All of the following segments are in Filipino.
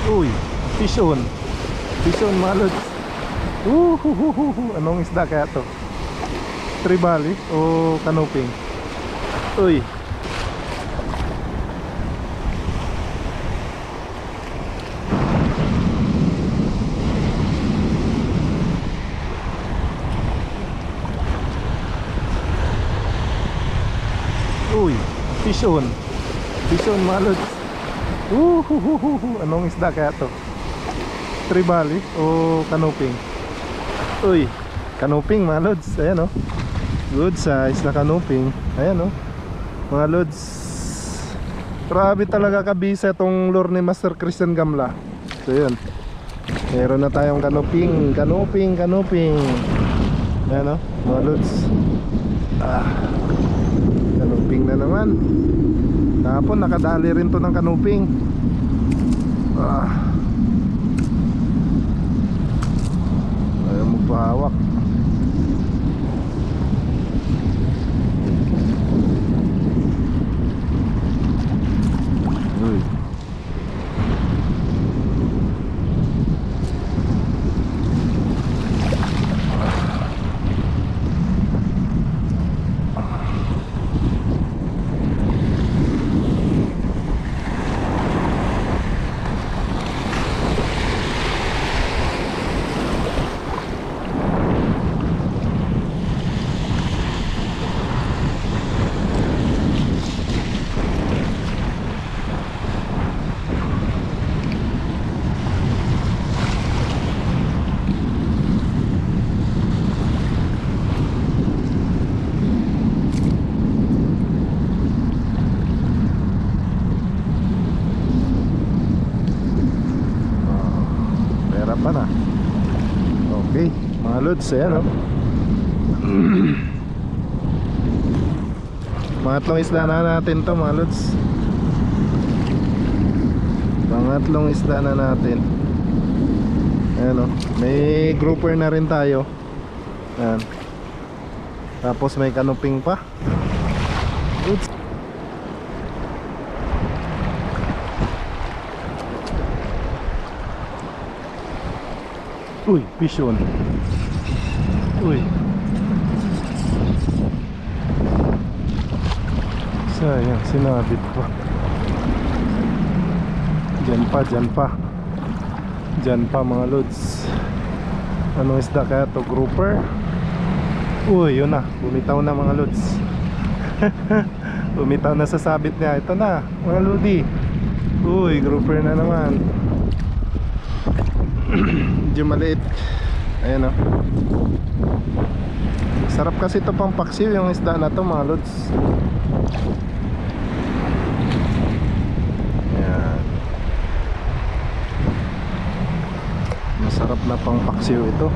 Uy, fish on. Fish on mga lods. Anong isda kaya to? Tribali o canoping? Uy. Uy, fish on. Fish on mga lods. Anong isda kaya to? Tribali o canoping? Uy, canoping mga lods. Ayan o. Good size na canoping. Ayan o mga lods. Grabe talaga kabisa itong lure ni Master Christian Gamla. So yun, meron na tayong canoping. Ayan o mga lods. Canoping na naman. Tapos nakadali rin to ng canoping. Ayaw magpahawak. Uy. Pa na. Okay, mga lods, ayan o. Pangatlong isda na natin to mga lods. Pangatlong isda na natin. Ayan o, may grouper na rin tayo. Ayan. Tapos may canoping pa. Oops. Uy, fish on. Uy. Sayang, sinabit ko. Diyan pa mga lods. Anong isda kaya to? Grouper? Uy, yun na. Bumitaw na mga lods. Bumitaw na sa sabit niya. Ito na, mga lodi. Uy, grouper na naman. Medyo maliit. Ayan o. Sarap kasi ito pang paksiw yung isda na to mga lods. Ayan. Masarap na pang paksiw ito.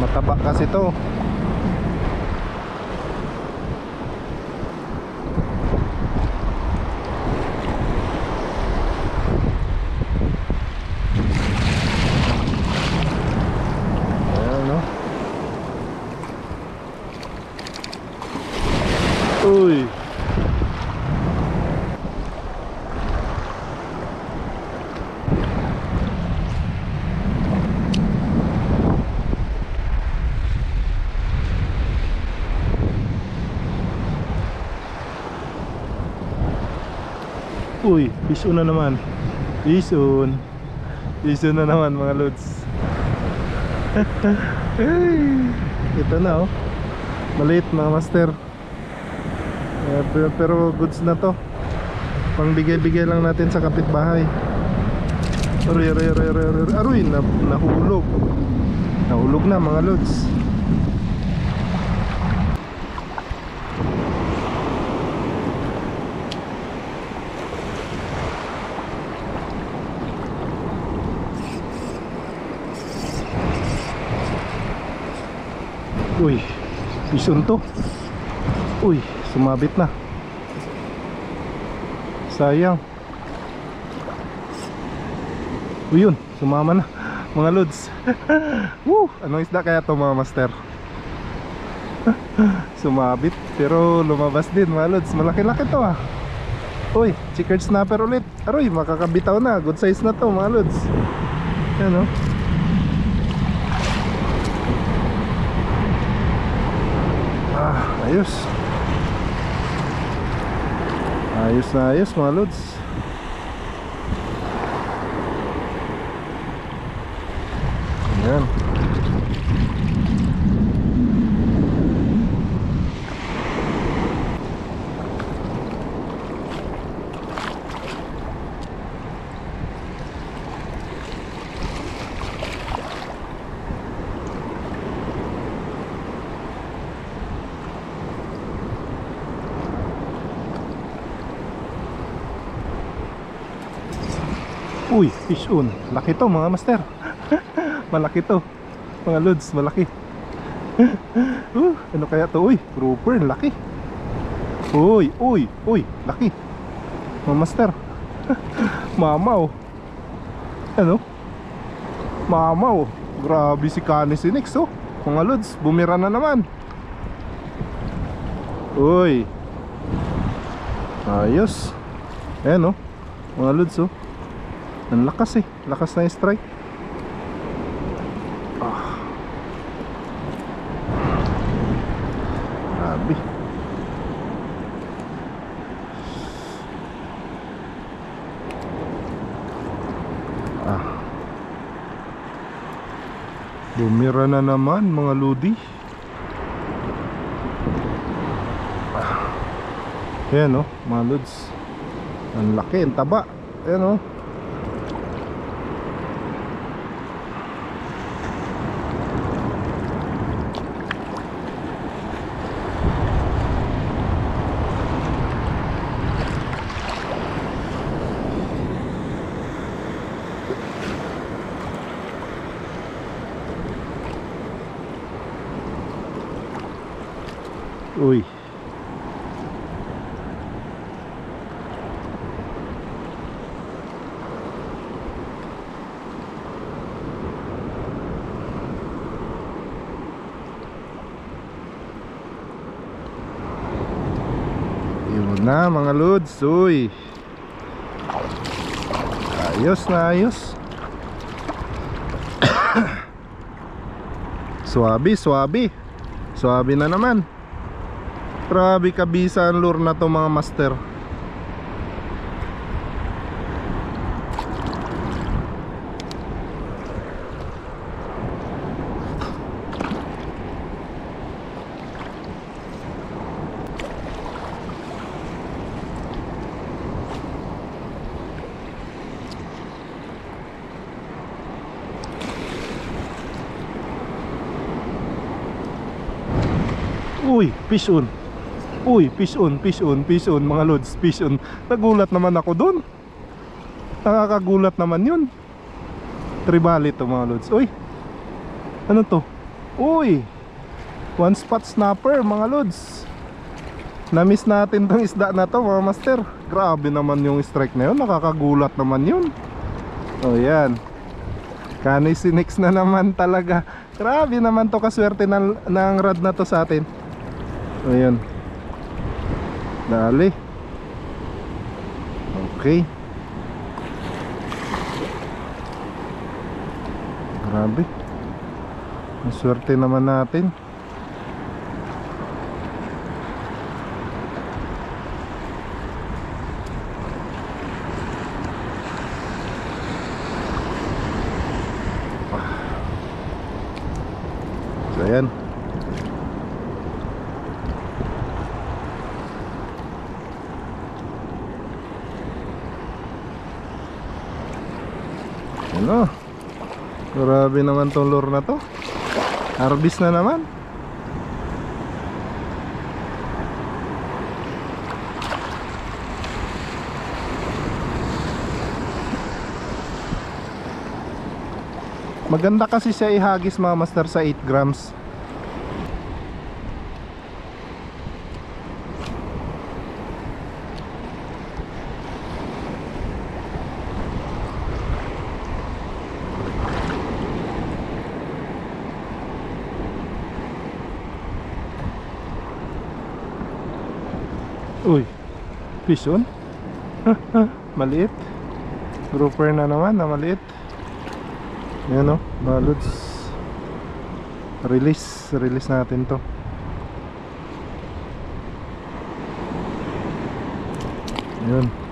Mataba kasi ito. Uy. Uy, fish on na naman. Fish on na naman mga lods. Hey, ito na oh. Maliit mga master. Pero goods na to. Pang bigay-bigay lang natin sa kapitbahay. Aroy, nahulog. Nahulog na mga lods. Uy, bison to. Uy, sumabit na. Sayang. Uy, yun, sumama na mga lods. Woo, anong isda kaya to mga master? Sumabit pero lumabas din mga lods. Malaki-laki to ah. Uy, chickered snapper ulit. Aroy, makakabitaw na. Good size na to mga lods. Yan o. Ayos. Ayos na ayos mga lods. Yan. Uy, fish on. Laki to mga master. Malaki to mga lods, malaki. Ano kaya to? Uy, grouper, laki. Uy, laki mga master. Mamaw. Ano? Mamaw. Grabe si Canis Sinix oh. Mga lods, bumira na naman. Uy. Ayos. Ayan oh. Mga lods oh. Ang lakas eh. Lakas na yung strike. Grabe. Bumira na naman mga lodi. Ayan o mga lods. Ang laki, ang taba. Ayan o. Uy. Yun na mga lods. Uy. Ayos na ayos. Swabe, swabe. Swabe na naman. Grabe kabisa ang lure na to mga master. Uy, fish on. Uy, fish on, fish on, fish on mga lods, fish on. Nagulat naman ako dun. Nakakagulat naman yun. Tribali to mga lods. Uy, ano to? Uy, one spot snapper mga lods. Na-miss natin tong isda na to mga master. Grabe naman yung strike na yun. Nakakagulat naman yun. O yan, Canis Sinix na naman talaga. Grabe naman to kaswerte ng rod na to sa atin. O yan. Dali. Okay. Grabe. Ang swerte naman natin. So ayan. Ano? Grabe naman tong lure na to. Harvest na naman. Maganda kasi siya ihagis mga master sa 8 grams. Uy, fish on. Maliit. Grouper na naman na maliit. Ayan o, mga lods. Release natin to. Yun.